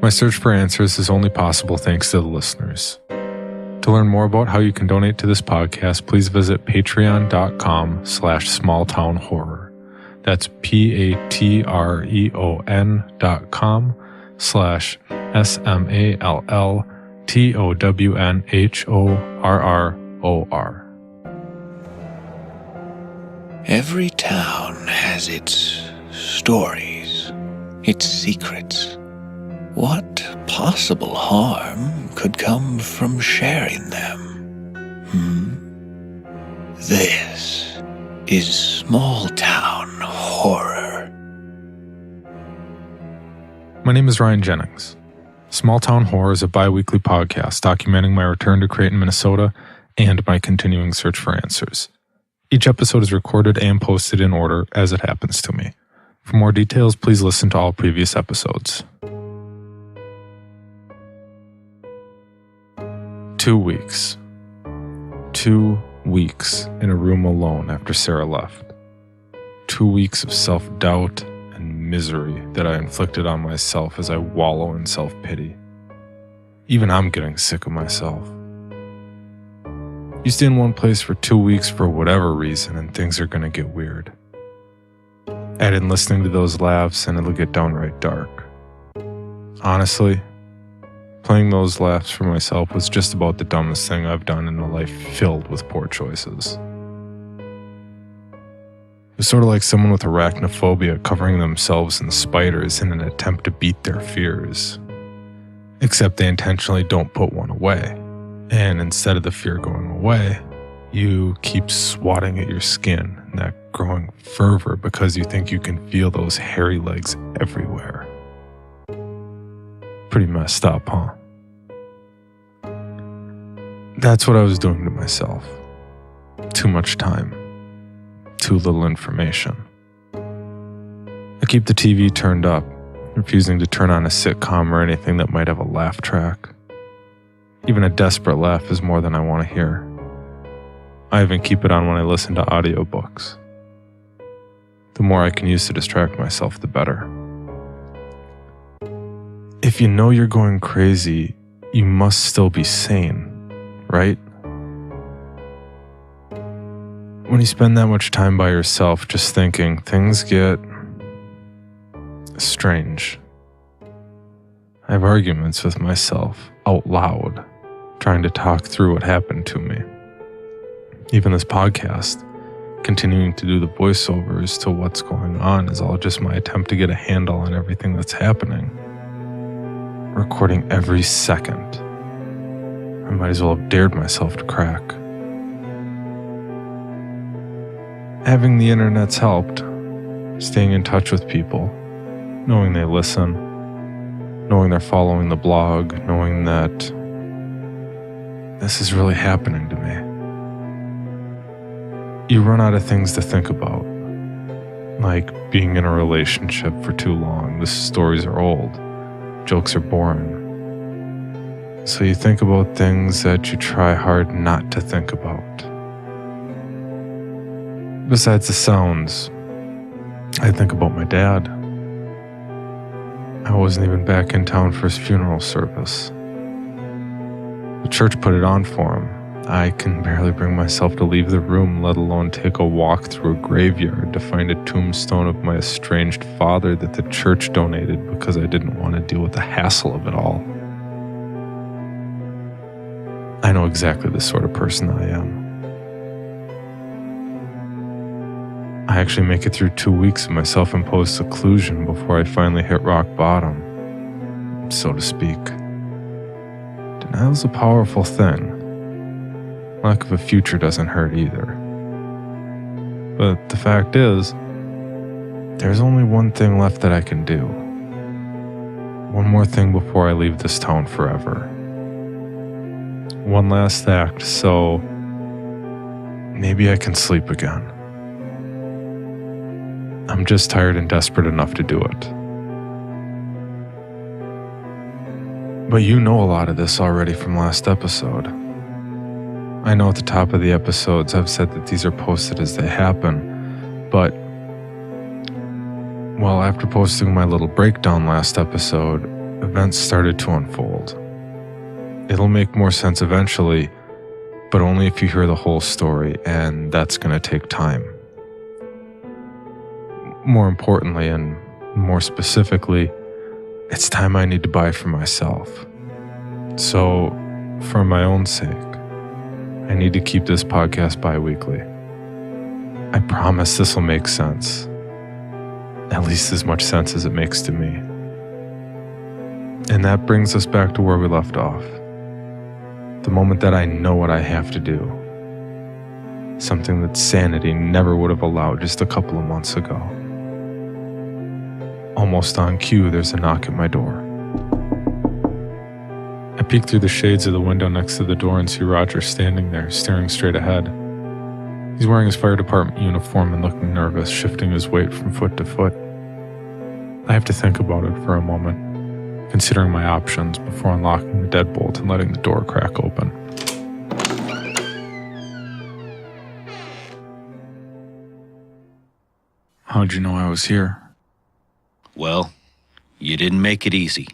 My search for answers is only possible thanks to the listeners. To learn more about how you can donate to this podcast, please visit patreon.com/smalltownhorror. That's patreon.com/smalltownhorror. Every town has its stories, its secrets. What possible harm could come from sharing them? This is Small Town Horror. My name is Ryan Jennings. Small Town Horror is a bi-weekly podcast documenting my return to Creighton, Minnesota, and my continuing search for answers. Each episode is recorded and posted in order as it happens to me. For more details, please listen to all previous episodes. 2 weeks. 2 weeks in a room alone after Sarah left. 2 weeks of self-doubt and misery that I inflicted on myself as I wallow in self-pity. Even I'm getting sick of myself. You stay in one place for 2 weeks for whatever reason and things are gonna get weird. Add in listening to those laughs and it'll get downright dark. Honestly, playing those laughs for myself was just about the dumbest thing I've done in a life filled with poor choices. It was sort of like someone with arachnophobia covering themselves in spiders in an attempt to beat their fears. Except they intentionally don't put one away. And instead of the fear going away, you keep swatting at your skin in that growing fervor because you think you can feel those hairy legs everywhere. Pretty messed up, huh? That's what I was doing to myself. Too much time. Too little information. I keep the TV turned up, refusing to turn on a sitcom or anything that might have a laugh track. Even a desperate laugh is more than I want to hear. I even keep it on when I listen to audiobooks. The more I can use to distract myself, the better. If you know you're going crazy, you must still be sane, right? When you spend that much time by yourself just thinking, things get strange. I have arguments with myself out loud, trying to talk through what happened to me. Even this podcast, continuing to do the voiceovers to what's going on, is all just my attempt to get a handle on everything that's happening. Recording every second. I might as well have dared myself to crack. Having the internet's helped, staying in touch with people, knowing they listen, knowing they're following the blog, knowing that this is really happening to me. You run out of things to think about, like being in a relationship for too long. The stories are old, jokes are boring. So you think about things that you try hard not to think about. Besides the sounds, I think about my dad. I wasn't even back in town for his funeral service. The church put it on for him. I can barely bring myself to leave the room, let alone take a walk through a graveyard to find a tombstone of my estranged father that the church donated because I didn't want to deal with the hassle of it all. I know exactly the sort of person I am. I actually make it through 2 weeks of my self-imposed seclusion before I finally hit rock bottom, so to speak. Denial's a powerful thing. Lack of a future doesn't hurt either. But the fact is, there's only one thing left that I can do. One more thing before I leave this town forever. One last act, so maybe I can sleep again. I'm just tired and desperate enough to do it. But you know a lot of this already from last episode. I know at the top of the episodes I've said that these are posted as they happen, but, well, after posting my little breakdown last episode, events started to unfold. It'll make more sense eventually, but only if you hear the whole story, and that's going to take time. More importantly, and more specifically, it's time I need to buy for myself. So, for my own sake, I need to keep this podcast bi-weekly. I promise this will make sense. At least as much sense as it makes to me. And that brings us back to where we left off. The moment that I know what I have to do. Something that sanity never would have allowed just a couple of months ago. Almost on cue, there's a knock at my door. I peek through the shades of the window next to the door and see Roger standing there, staring straight ahead. He's wearing his fire department uniform and looking nervous, shifting his weight from foot to foot. I have to think about it for a moment, considering my options before unlocking the deadbolt and letting the door crack open. How'd you know I was here? Well, you didn't make it easy.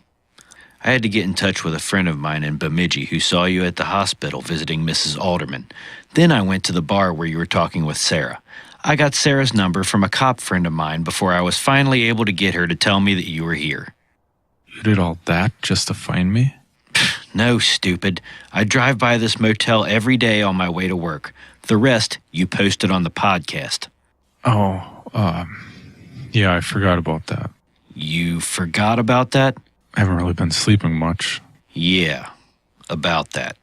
I had to get in touch with a friend of mine in Bemidji who saw you at the hospital visiting Mrs. Alderman. Then I went to the bar where you were talking with Sarah. I got Sarah's number from a cop friend of mine before I was finally able to get her to tell me that you were here. You did all that just to find me? No, stupid. I drive by this motel every day on my way to work. The rest, you posted on the podcast. Yeah, I forgot about that. You forgot about that? I haven't really been sleeping much. Yeah, about that.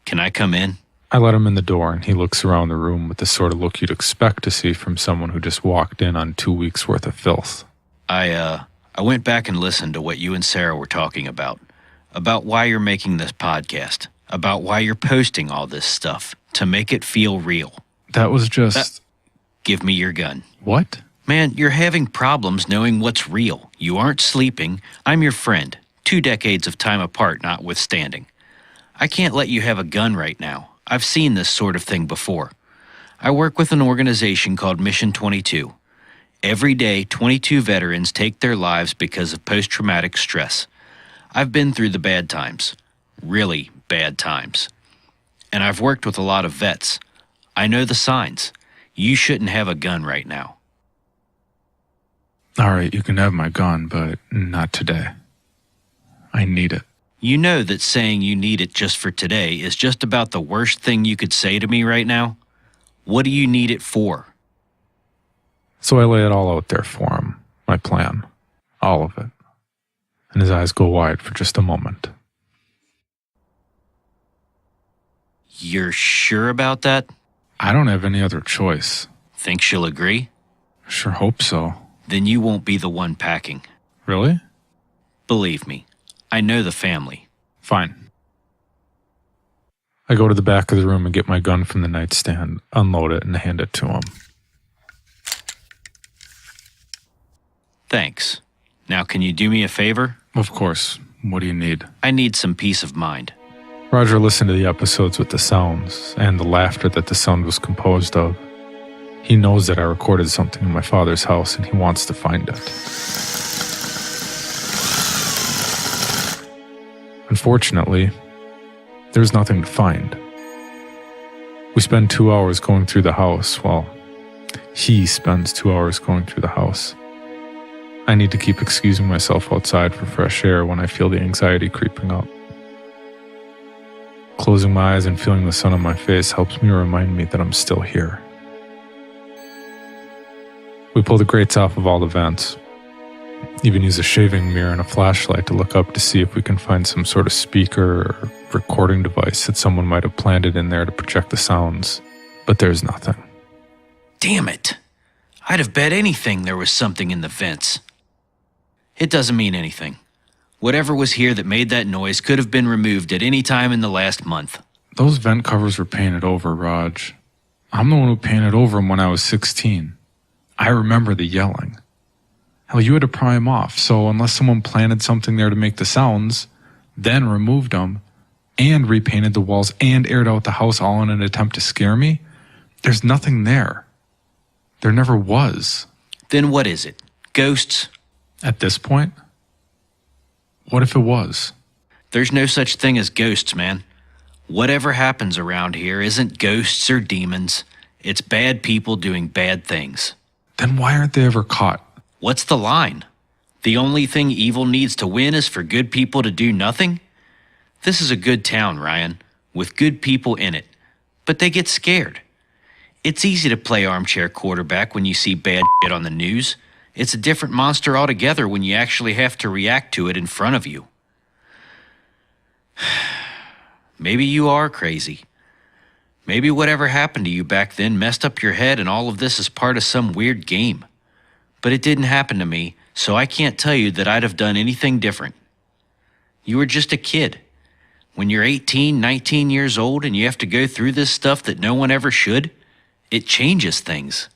Can I come in? I let him in the door, and he looks around the room with the sort of look you'd expect to see from someone who just walked in on 2 weeks' worth of filth. I went back and listened to what you and Sarah were talking about why you're making this podcast, about why you're posting all this stuff, to make it feel real. That was just... Give me your gun. What? Man, you're having problems knowing what's real. You aren't sleeping. I'm your friend. 2 decades of time apart notwithstanding. I can't let you have a gun right now. I've seen this sort of thing before. I work with an organization called Mission 22. Every day, 22 veterans take their lives because of post-traumatic stress. I've been through the bad times. Really bad times. And I've worked with a lot of vets. I know the signs. You shouldn't have a gun right now. All right, you can have my gun, but not today. I need it. You know that saying you need it just for today is just about the worst thing you could say to me right now? What do you need it for? So I lay it all out there for him, my plan, all of it. And his eyes go wide for just a moment. You're sure about that? I don't have any other choice. Think she'll agree? Sure hope so. Then you won't be the one packing. Really? Believe me, I know the family. Fine. I go to the back of the room and get my gun from the nightstand, unload it, and hand it to him. Thanks. Now can you do me a favor? Of course. What do you need? I need some peace of mind. Roger listened to the episodes with the sounds and the laughter that the sound was composed of. He knows that I recorded something in my father's house and he wants to find it. Unfortunately, there's nothing to find. We spend 2 hours going through the house. Well, he spends 2 hours going through the house. I need to keep excusing myself outside for fresh air when I feel the anxiety creeping up. Closing my eyes and feeling the sun on my face helps me remind me that I'm still here. We pull the grates off of all the vents. Even use a shaving mirror and a flashlight to look up to see if we can find some sort of speaker or recording device that someone might have planted in there to project the sounds. But there's nothing. Damn it. I'd have bet anything there was something in the vents. It doesn't mean anything. Whatever was here that made that noise could have been removed at any time in the last month. Those vent covers were painted over, Raj. I'm the one who painted over them when I was 16. I remember the yelling. Hell, you had to pry them off, so unless someone planted something there to make the sounds, then removed them, and repainted the walls and aired out the house all in an attempt to scare me, there's nothing there. There never was. Then what is it? Ghosts? At this point? What if it was? There's no such thing as ghosts, man. Whatever happens around here isn't ghosts or demons. It's bad people doing bad things. Then why aren't they ever caught? What's the line? The only thing evil needs to win is for good people to do nothing? This is a good town, Ryan, with good people in it. But they get scared. It's easy to play armchair quarterback when you see bad shit on the news. It's a different monster altogether when you actually have to react to it in front of you. Maybe you are crazy. Maybe whatever happened to you back then messed up your head and all of this is part of some weird game. But it didn't happen to me, so I can't tell you that I'd have done anything different. You were just a kid. When you're 18, 19 years old and you have to go through this stuff that no one ever should, it changes things.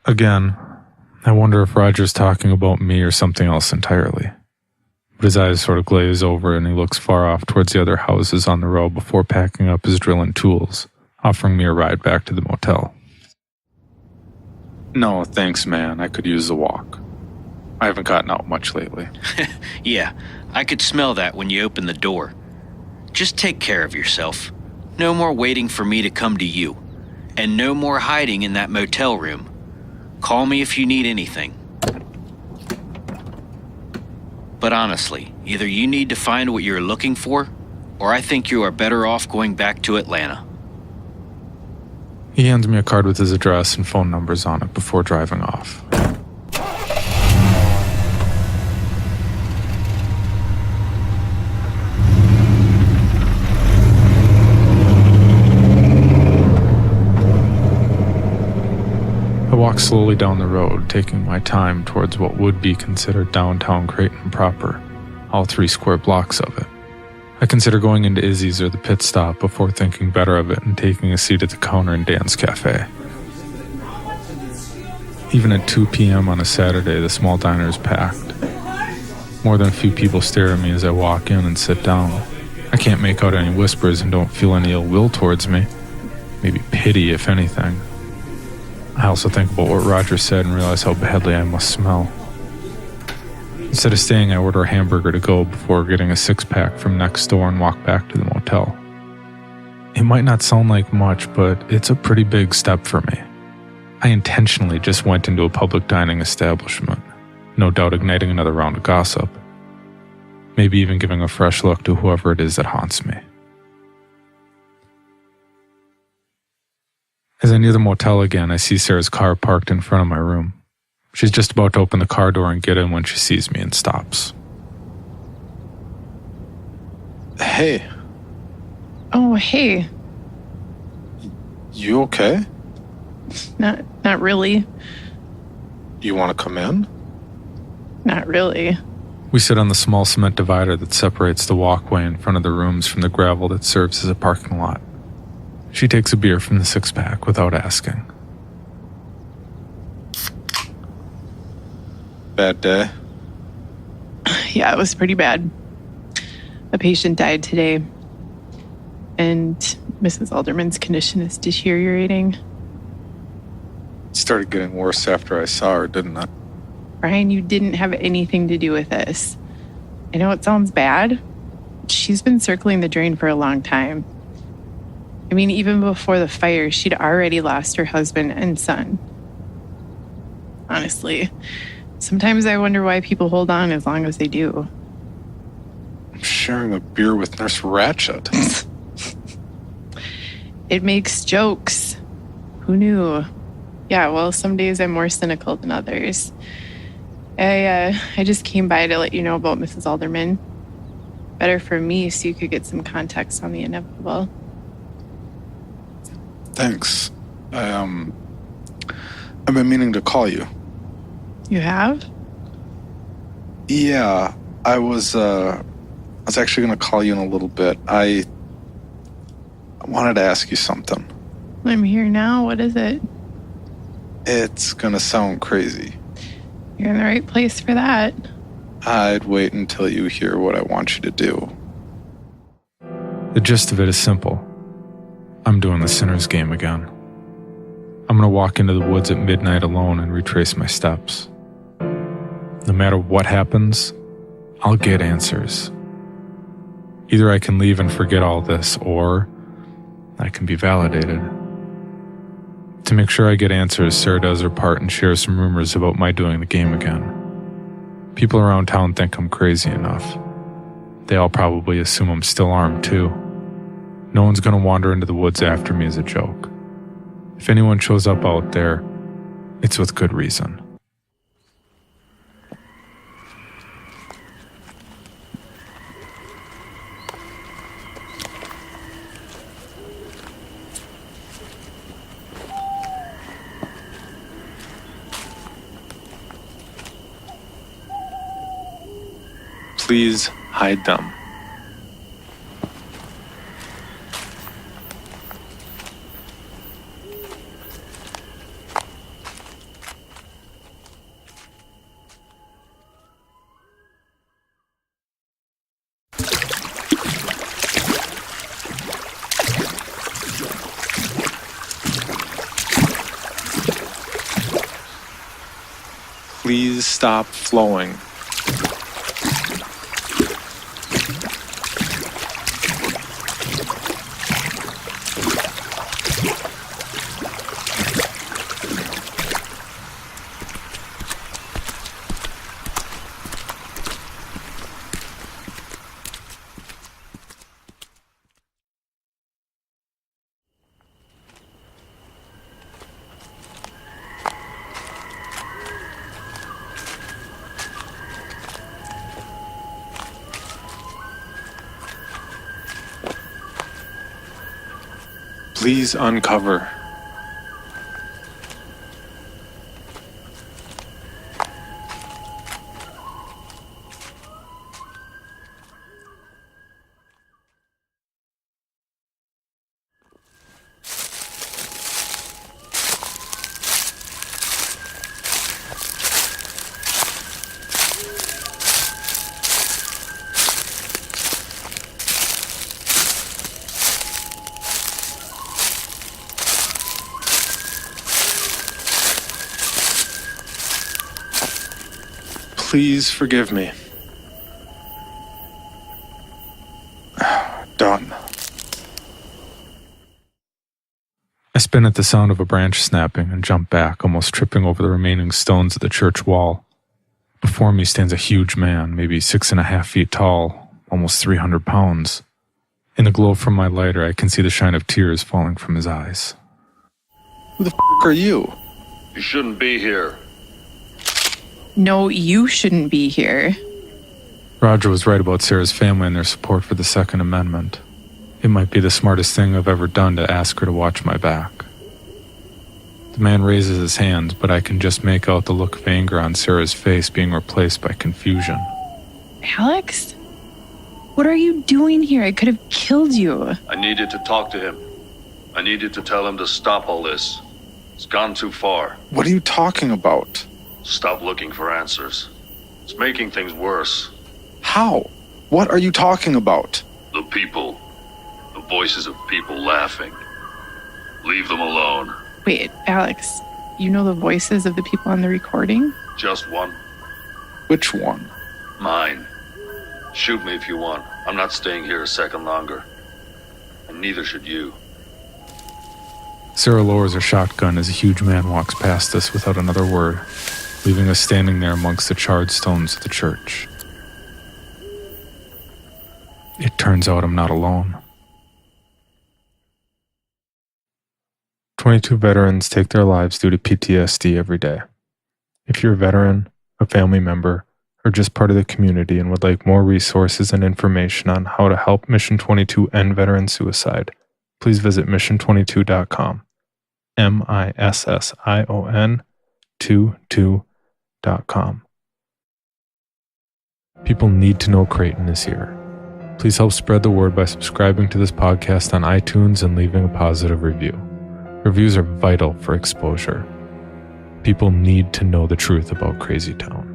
Again, I wonder if Roger's talking about me or something else entirely. But his eyes sort of glaze over and he looks far off towards the other houses on the row before packing up his drill and tools, offering me a ride back to the motel. No, thanks, man. I could use the walk. I haven't gotten out much lately. Yeah, I could smell that when you opened the door. Just take care of yourself. No more waiting for me to come to you. And no more hiding in that motel room. Call me if you need anything. But honestly, either you need to find what you're looking for, or I think you are better off going back to Atlanta. He hands me a card with his address and phone numbers on it before driving off. I walk slowly down the road, taking my time towards what would be considered downtown Creighton proper, all 3 square blocks of it. I consider going into Izzy's or the pit stop before thinking better of it and taking a seat at the counter in Dan's Cafe. Even at 2 p.m. on a Saturday, the small diner is packed. More than a few people stare at me as I walk in and sit down. I can't make out any whispers and don't feel any ill will towards me. Maybe pity, if anything. I also think about what Roger said and realize how badly I must smell. Instead of staying, I order a hamburger to go before getting a 6-pack from next door and walk back to the motel. It might not sound like much, but it's a pretty big step for me. I intentionally just went into a public dining establishment, no doubt igniting another round of gossip. Maybe even giving a fresh look to whoever it is that haunts me. As I near the motel again, I see Sarah's car parked in front of my room. She's just about to open the car door and get in when she sees me and stops. Hey. Oh, hey. You okay? Not really. You want to come in? Not really. We sit on the small cement divider that separates the walkway in front of the rooms from the gravel that serves as a parking lot. She takes a beer from the 6-pack without asking. Bad day? Yeah, it was pretty bad. A patient died today, and Mrs. Alderman's condition is deteriorating. It started getting worse after I saw her, didn't it? Brian, you didn't have anything to do with this. I know it sounds bad. She's been circling the drain for a long time. I mean, even before the fire, she'd already lost her husband and son. Honestly, sometimes I wonder why people hold on as long as they do. I'm sharing a beer with Nurse Ratchet. It makes jokes. Who knew? Yeah, well, some days I'm more cynical than others. I just came by to let you know about Mrs. Alderman. Better for me so you could get some context on the inevitable. Thanks. I've been meaning to call you. You have? Yeah, I was actually going to call you in a little bit. I wanted to ask you something. I'm here now. What is it? It's going to sound crazy. You're in the right place for that. I'd wait until you hear what I want you to do. The gist of it is simple. I'm doing the sinner's game again. I'm going to walk into the woods at midnight alone and retrace my steps. No matter what happens, I'll get answers. Either I can leave and forget all this, or I can be validated. To make sure I get answers, Sarah does her part and shares some rumors about my doing the game again. People around town think I'm crazy enough. They all probably assume I'm still armed too. No one's gonna wander into the woods after me as a joke. If anyone shows up out there, it's with good reason. Please hide them. Please stop flowing. Please uncover. Please forgive me. Done. I spin at the sound of a branch snapping and jump back, almost tripping over the remaining stones of the church wall. Before me stands a huge man, maybe 6.5 feet tall, almost 300 pounds. In the glow from my lighter, I can see the shine of tears falling from his eyes. Who the f*** are you? You shouldn't be here. No, you shouldn't be here. Roger was right about Sarah's family and their support for the Second Amendment. It might be the smartest thing I've ever done to ask her to watch my back. The man raises his hands, but I can just make out the look of anger on Sarah's face being replaced by confusion. Alex? What are you doing here? I could have killed you. I needed to talk to him. I needed to tell him to stop all this. It's gone too far. What are you talking about? Stop looking for answers. It's making things worse. How? What are you talking about? The people. The voices of people laughing. Leave them alone. Wait, Alex, you know the voices of the people on the recording? Just one. Which one? Mine. Shoot me if you want. I'm not staying here a second longer. And neither should you. Sarah lowers her shotgun as a huge man walks past us without another word, leaving us standing there amongst the charred stones of the church. It turns out I'm not alone. 22 veterans take their lives due to PTSD every day. If you're a veteran, a family member, or just part of the community and would like more resources and information on how to help Mission 22 end veteran suicide, please visit mission22.com. MISSION22.com. People need to know Creighton is here. Please help spread the word by subscribing to this podcast on iTunes and leaving a positive review. Reviews are vital for exposure. People need to know the truth about Crazytown.